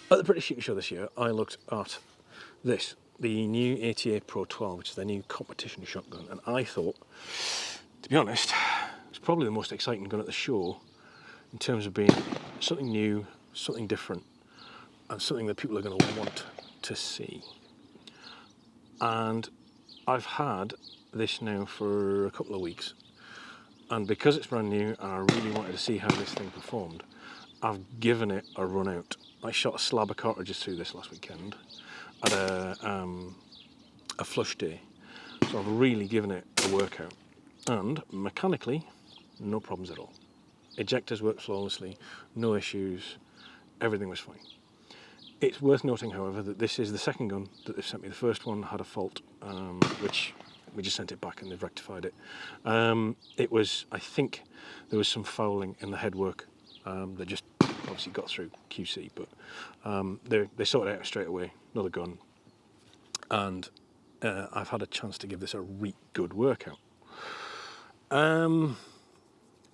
At the British Shooting Show this year, I looked at this, the new 88 Pro 12, which is their new competition shotgun, and I thought, to be honest, it's probably the most exciting gun at the show in terms of being something new, something different, and something that people are going to want to see. And I've had this now for a couple of weeks, and because it's brand new and I really wanted to see how this thing performed, I've given it a run out. I shot a slab of cartridges through this last weekend at a flush day, so I've really given it a workout, and mechanically no problems at all. Ejectors worked flawlessly, no issues, everything was fine. It's worth noting, however, that this is the second gun that they've sent me. The first one had a fault, which we just sent it back and they've rectified it. It was, I think, there was some fouling in the headwork that just obviously got through QC, but they sorted it out straight away. Another gun, and I've had a chance to give this a good workout.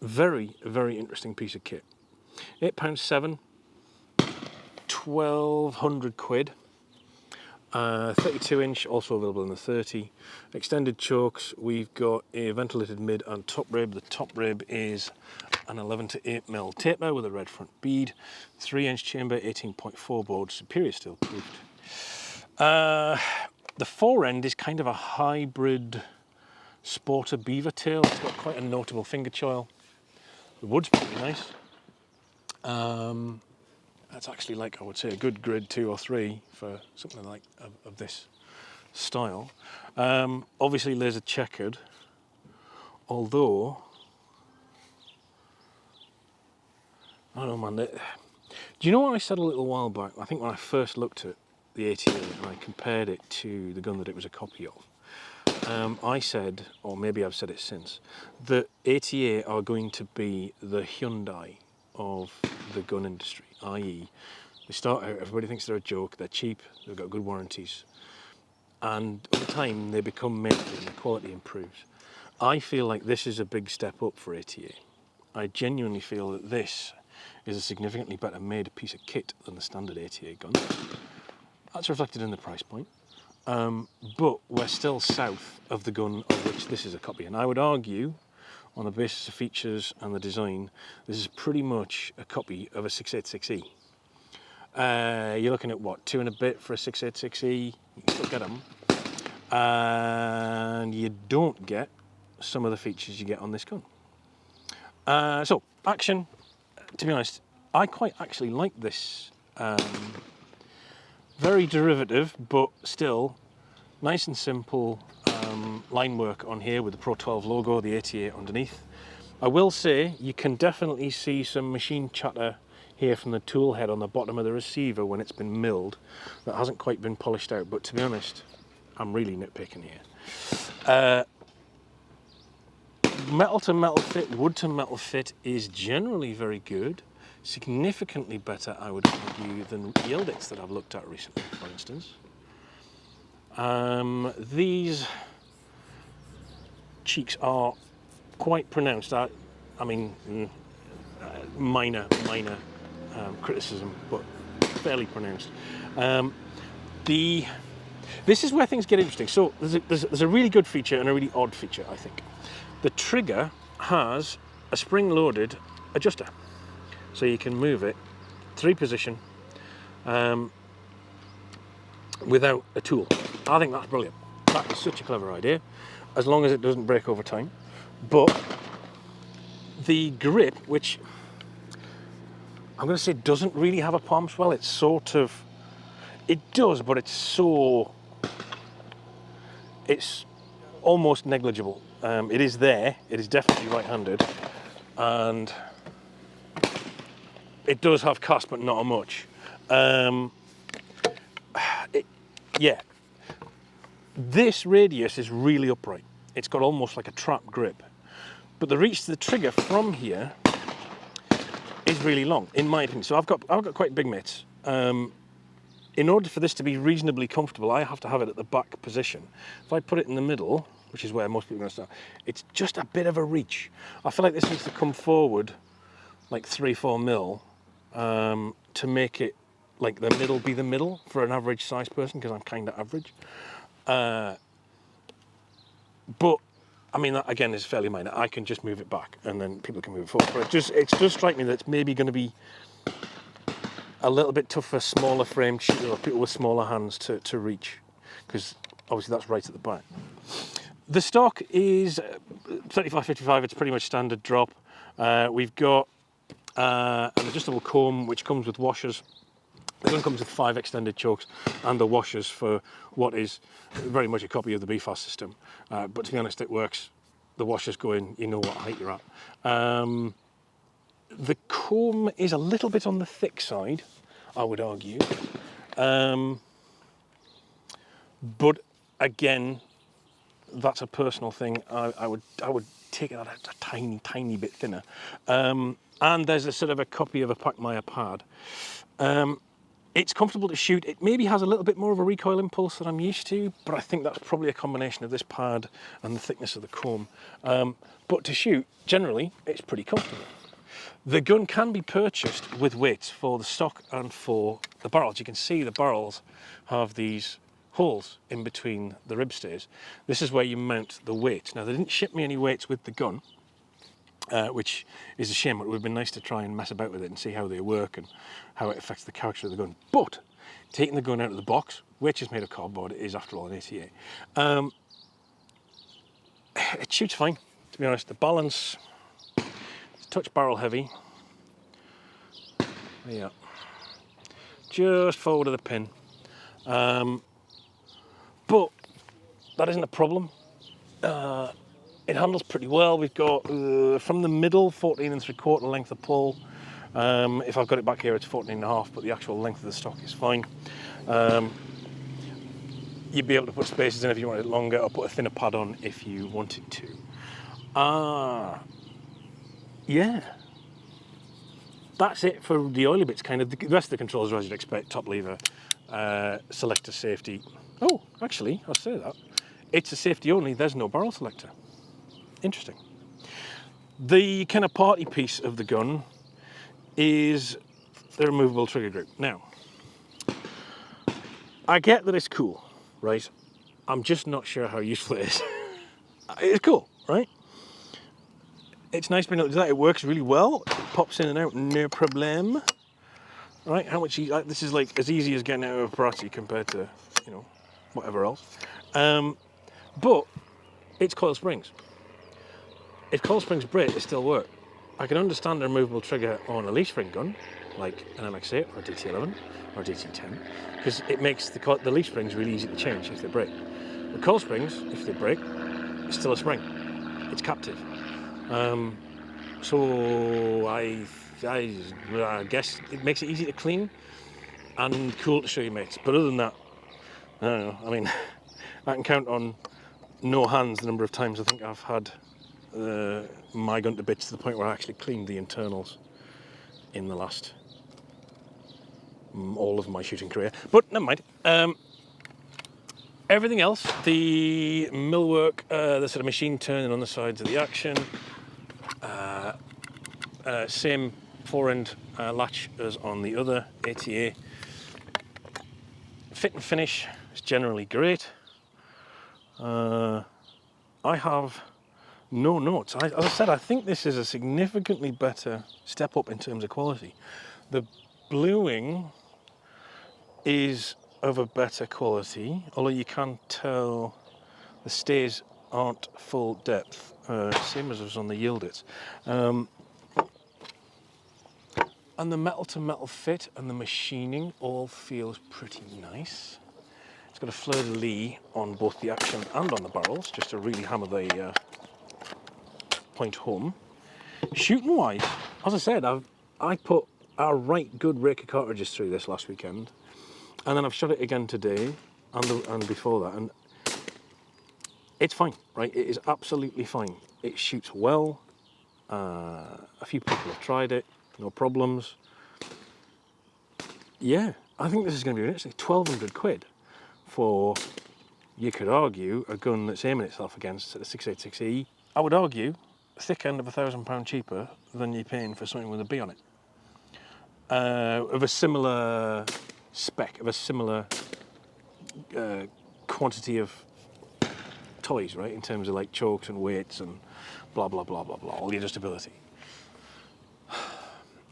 Very, very interesting piece of kit. £8.7, 1,200 quid. 32-inch, also available in the 30. Extended chokes. We've got a ventilated mid and top rib. The top rib is an 11 to 8mm taper with a red front bead. 3-inch chamber, 18.4 board, superior steel proofed. The fore end is kind of a hybrid sporter beaver tail. It's got quite a notable finger choil. The wood's pretty nice. That's actually, like, I would say, a good grade 2 or 3 for something like of this style. Obviously laser checkered, although I don't know, man. Do you know what I said a little while back? I think when I first looked at the 88 and I compared it to the gun that it was a copy of, I said, or maybe I've said it since, that 88 are going to be the Hyundai of the gun industry, i.e. they start out, everybody thinks they're a joke, they're cheap, they've got good warranties, and over time they become mainstream and the quality improves. I feel like this is a big step up for 88. I genuinely feel that this is a significantly better made piece of kit than the standard 88 gun. That's reflected in the price point. But we're still south of the gun of which this is a copy, and I would argue, on the basis of features and the design, this is pretty much a copy of a 686E. You're looking at what, 2 and a bit for a 686E? You can still get them, and you don't get some of the features you get on this gun. So action, to be honest, I quite actually like this. Very derivative, but still nice and simple line work on here with the Pro 12 logo, the 88 underneath. I will say you can definitely see some machine chatter here from the tool head on the bottom of the receiver when it's been milled. That hasn't quite been polished out, but to be honest, I'm really nitpicking here. Metal to metal fit, wood to metal fit is generally very good. Significantly better, I would argue, than Yieldits that I've looked at recently, for instance. These cheeks are quite pronounced. I mean, minor criticism, but fairly pronounced. This is where things get interesting. So there's a really good feature and a really odd feature, I think. The trigger has a spring-loaded adjuster, so you can move it 3 position without a tool. I think that's brilliant. That is such a clever idea, as long as it doesn't break over time. But the grip, which I'm going to say doesn't really have a palm swell, it's sort of, it does, but it's almost negligible. It is there, it is definitely right-handed, and it does have cast, but not much. Yeah, this radius is really upright. It's got almost like a trap grip, but the reach to the trigger from here is really long, in my opinion. So I've got quite big mitts. In order for this to be reasonably comfortable, I have to have it at the back position. If I put it in the middle, which is where most people are going to start, it's just a bit of a reach. I feel like this needs to come forward like 3-4 mil to make it like the middle be the middle for an average size person, because I'm kind of average. But I mean, that again is fairly minor. I can just move it back and then people can move it forward. But it does strike me that it's maybe going to be a little bit tough for smaller framed shooters or people with smaller hands to reach, because obviously that's right at the back. The stock is 35-55, it's pretty much standard drop. We've got an adjustable comb which comes with washers. The gun comes with 5 extended chokes and the washers for what is very much a copy of the BFAS system. But to be honest, it works. The washers go in, you know what height you're at. The comb is a little bit on the thick side, I would argue. But again, that's a personal thing. I would take it a tiny bit thinner. And there's a sort of a copy of a Pachmeyer pad. It's comfortable to shoot. It maybe has a little bit more of a recoil impulse than I'm used to, but I think that's probably a combination of this pad and the thickness of the comb. But to shoot, generally, it's pretty comfortable. The gun can be purchased with weights for the stock and for the barrels. You can see the barrels have these holes in between the rib stays. This is where you mount the weights. Now, they didn't ship me any weights with the gun, which is a shame. It would have been nice to try and mess about with it and see how they work and how it affects the character of the gun. But taking the gun out of the box, which is made of cardboard, it is after all an ATA, it shoots fine, to be honest. The balance, it's a touch barrel heavy. Yeah, just forward of the pin. But that isn't a problem. It handles pretty well. We've got from the middle 14 3/4 length of pull. If I've got it back here, it's 14.5, but the actual length of the stock is fine. You'd be able to put spaces in if you wanted it longer, or put a thinner pad on if you wanted to. Yeah. That's it for the oily bits, kind of. The rest of the controls are as you'd expect. Top lever, selector, safety. Oh, actually, I'll say that. It's a safety only, there's no barrel selector. Interesting. The kind of party piece of the gun is the removable trigger grip. Now, I get that it's cool, right? I'm just not sure how useful it is. It's cool, right? It's nice being able to do that. It works really well. It pops in and out, no problem. Right? How much easier? This is like as easy as getting out of a Pattison compared to, you know, whatever else. But it's coil springs. If coil springs break, they still work. I can understand a removable trigger on a leaf spring gun, like an MX8 or a DT11 or a DT10, because it makes the leaf springs really easy to change if they break. The coil springs, if they break, it's still a spring. It's captive. So I guess it makes it easy to clean and cool to show your mates. But other than that, I don't know. I mean, I can count on no hands the number of times I think I've had my gun to bits to the point where I actually cleaned the internals in the last all of my shooting career. But never mind. Everything else, the millwork, the sort of machine turning on the sides of the action, same 4-end latch as on the other ATA. Fit and finish is generally great. I have no notes. As I said, I think this is a significantly better step up in terms of quality. The bluing is of a better quality, although you can tell the stays aren't full depth, same as was on the Yieldits. And the metal to metal fit and the machining all feels pretty nice. It's got a fleur-de-lis on both the action and on the barrels, just to really hammer the point home. Shooting wise, as I said, I put a right good rake of cartridges through this last weekend, and then I've shot it again today and before that, and it's fine, right? It is absolutely fine. It shoots well. A few people have tried it, no problems. Yeah, I think this is going to be interesting. 1,200 quid for, you could argue, a gun that's aiming itself against a 686E. I would argue thick end of £1,000 cheaper than you're paying for something with a B on it. Of a similar spec of a similar quantity of toys, right? In terms of like chokes and weights and blah, blah, blah, blah, blah, all the adjustability.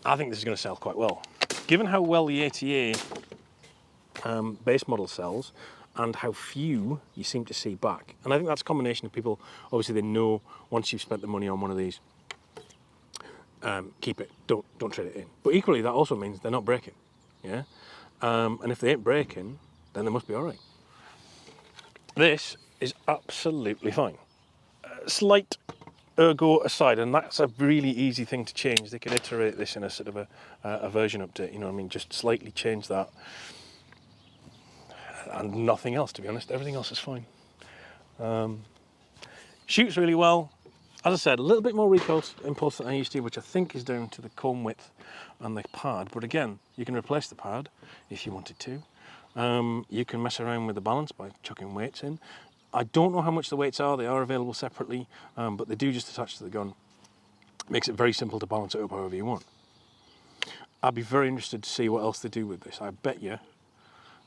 I think this is going to sell quite well. Given how well the ATA base model sells and how few you seem to see back, and I think that's a combination of people, obviously they know once you've spent the money on one of these, keep it, don't trade it in. But equally that also means they're not breaking, yeah? And if they ain't breaking, then they must be all right. This is absolutely fine. Slight ergo aside, and that's a really easy thing to change. They can iterate this in a sort of a version update, you know what I mean? Just slightly change that. And nothing else, to be honest. Everything else is fine. Shoots really well. As I said, a little bit more recoil impulse than I used to, which I think is down to the comb width and the pad. But again, you can replace the pad if you wanted to. You can mess around with the balance by chucking weights in. I don't know how much the weights are. They are available separately, but they do just attach to the gun. Makes it very simple to balance it up however you want. I'd be very interested to see what else they do with this. I bet you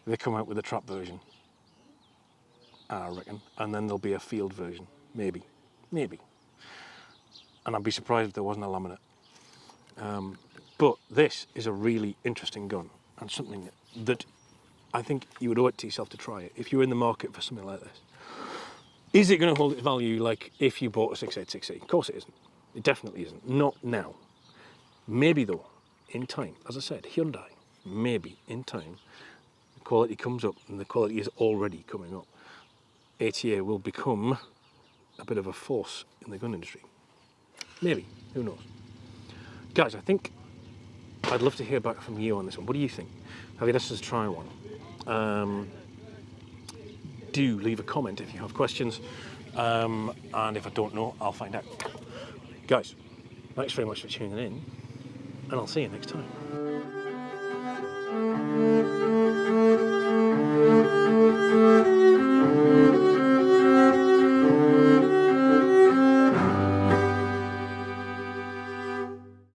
they come out with a trap version, I reckon, and then there'll be a field version, maybe. And I'd be surprised if there wasn't a laminate. But this is a really interesting gun, and something that I think you would owe it to yourself to try it if you're in the market for something like this. Is it going to hold its value like if you bought a 686E? Of course it isn't. It definitely isn't. Not now. Maybe though, in time. As I said, Hyundai, maybe in time, the quality comes up, and the quality is already coming up. ATA will become a bit of a force in the gun industry. Maybe, who knows? Guys, I think I'd love to hear back from you on this one. What do you think? Have you let us try one? Do leave a comment if you have questions, and if I don't know, I'll find out. Guys, thanks very much for tuning in, and I'll see you next time.